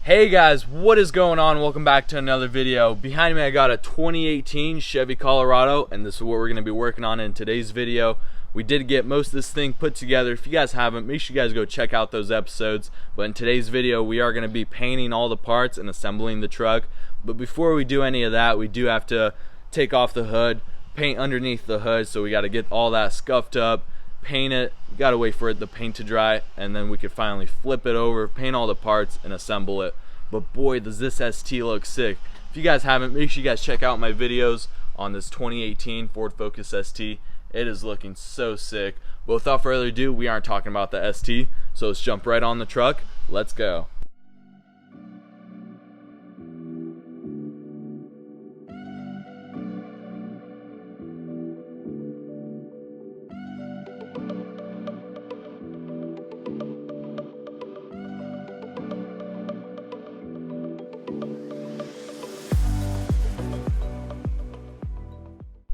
Hey guys, what is going on? Welcome back to another video. Behind me I got a 2018 Chevy Colorado, and this is what we're going to be working on in today's video. We did get most of this thing put together. If you guys haven't, make sure you guys go check out those episodes. But in today's video we are going to be painting all the parts and assembling the truck. But before we do any of that, we do have to take off the hood, paint underneath the hood, so we got to get all that scuffed up, paint it. We gotta wait for the paint to dry, and then we could finally flip it over, paint all the parts, and assemble it. But boy, does this ST look sick. If you guys haven't, make sure you guys check out my videos on this 2018 Ford Focus ST. It is looking so sick. But without further ado, we aren't talking about the ST, so let's jump right on the truck. Let's go.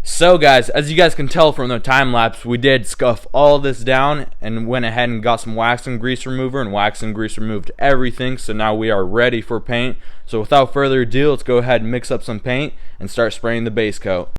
So guys, as you guys can tell from the time lapse, we did scuff all this down and went ahead and got some wax and grease remover, and wax and grease removed everything. So now we are ready for paint. So without further ado, let's go ahead and mix up some paint and start spraying the base coat.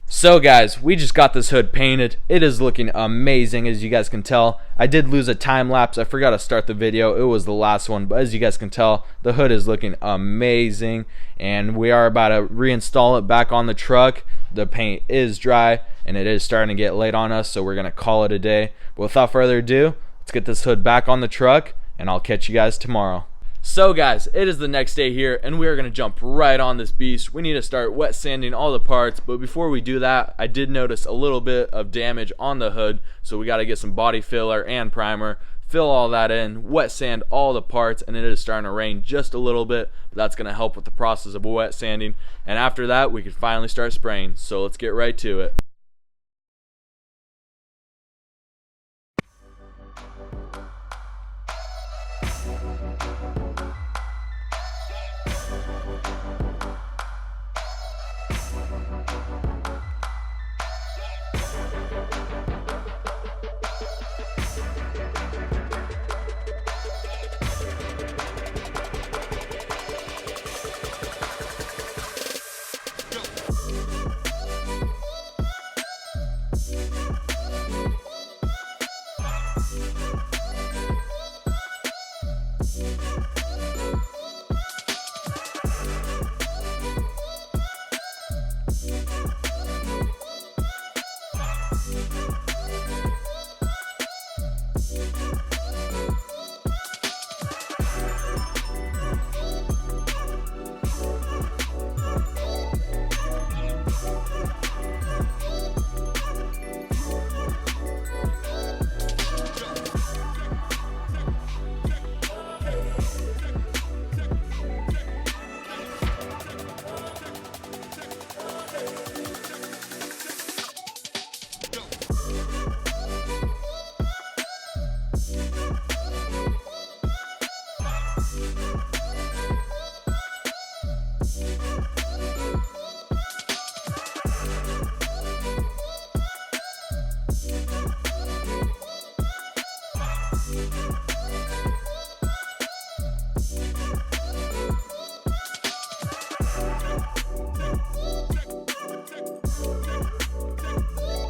So guys, we just got this hood painted. It is looking amazing, as you guys can tell. I did lose a time lapse. I forgot to start the video. It was the last one, but as you guys can tell, the hood is looking amazing, and we are about to reinstall it back on the truck. The paint is dry and it is starting to get late on us, so we're gonna call it a day. But without further ado, let's get this hood back on the truck, and I'll catch you guys tomorrow. So guys, it is the next day here, and we are going to jump right on this beast. We need to start wet sanding all the parts, but before we do that, I did notice a little bit of damage on the hood, so we got to get some body filler and primer, fill all that in, wet sand all the parts, and it is starting to rain just a little bit, but that's going to help with the process of wet sanding, and after that we can finally start spraying. So let's get right to it.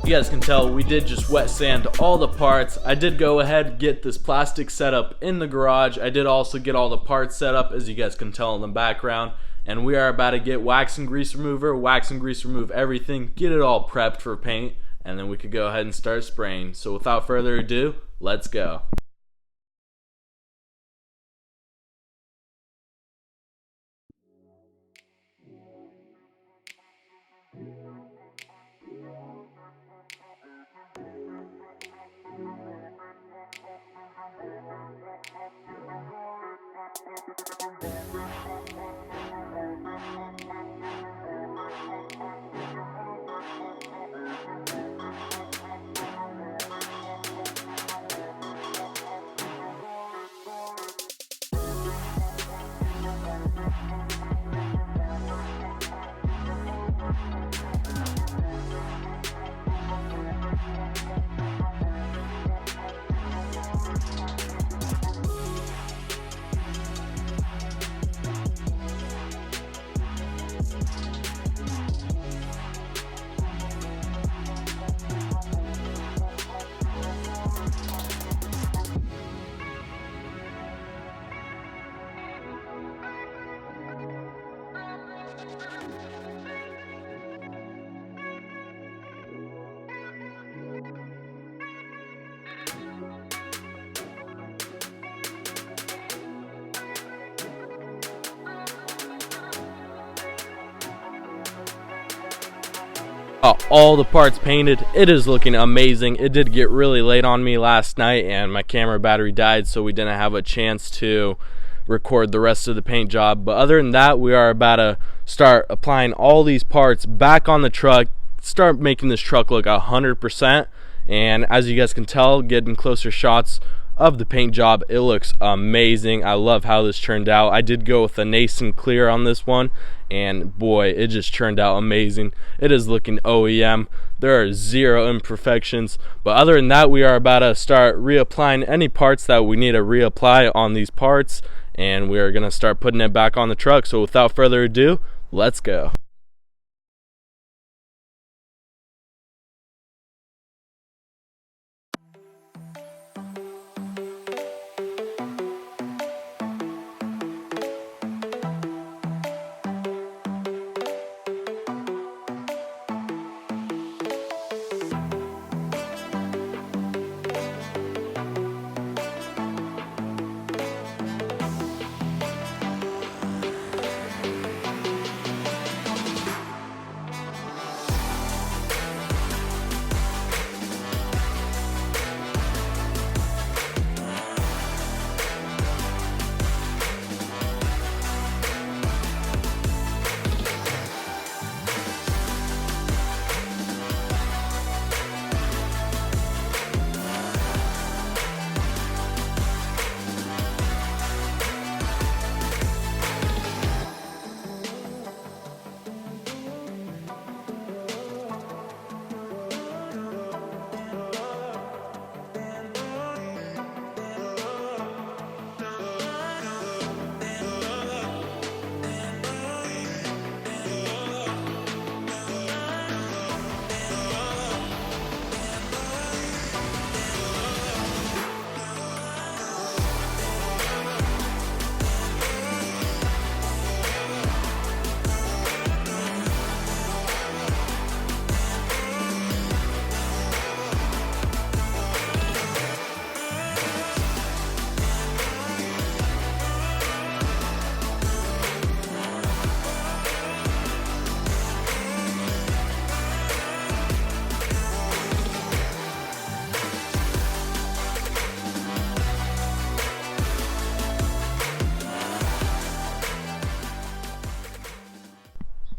You guys can tell we did just wet sand all the parts. I did go ahead and get this plastic set up in the garage. I did also get all the parts set up, as you guys can tell in the background. And we are about to get wax and grease remover, wax and grease remove everything, get it all prepped for paint, and then we could go ahead and start spraying. So without further ado, let's go. All the parts painted. It is looking amazing. It did get really late on me last night and my camera battery died, so we didn't have a chance to record the rest of the paint job. But other than that, we are about to start applying all these parts back on the truck, start making this truck look 100%. And as you guys can tell, getting closer shots of the paint job, it looks amazing. I love how this turned out. I did go with a nice and clear on this one, and boy, it just turned out amazing. It is looking OEM. There are zero imperfections. But other than that, we are about to start reapplying any parts that we need to reapply on these parts, and we are going to start putting it back on the truck. So without further ado, let's go.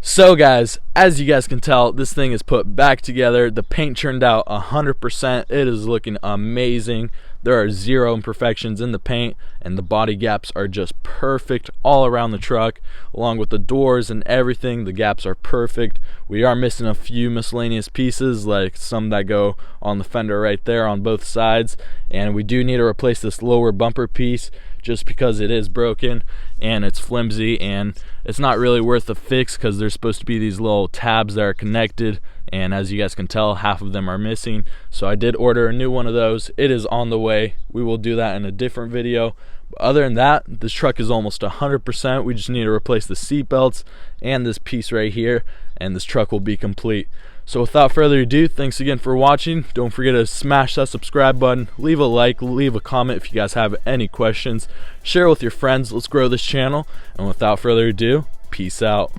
So guys, as you guys can tell, this thing is put back together. The paint turned out 100%. It is looking amazing. There are zero imperfections in the paint, and the body gaps are just perfect all around the truck, along with the doors and everything. The gaps are perfect. We are missing a few miscellaneous pieces, like some that go on the fender right there on both sides, and we do need to replace this lower bumper piece just because it is broken and it's flimsy, and it's not really worth the fix because there's supposed to be these little tabs that are connected, and as you guys can tell, half of them are missing. So I did order a new one of those. It is on the way. We will do that in a different video. But other than that, this truck is almost 100%. We just need to replace the seat belts and this piece right here, and this truck will be complete. So without further ado, thanks again for watching. Don't forget to smash that subscribe button, leave a like, leave a comment if you guys have any questions, share with your friends. Let's grow this channel, and without further ado, peace out.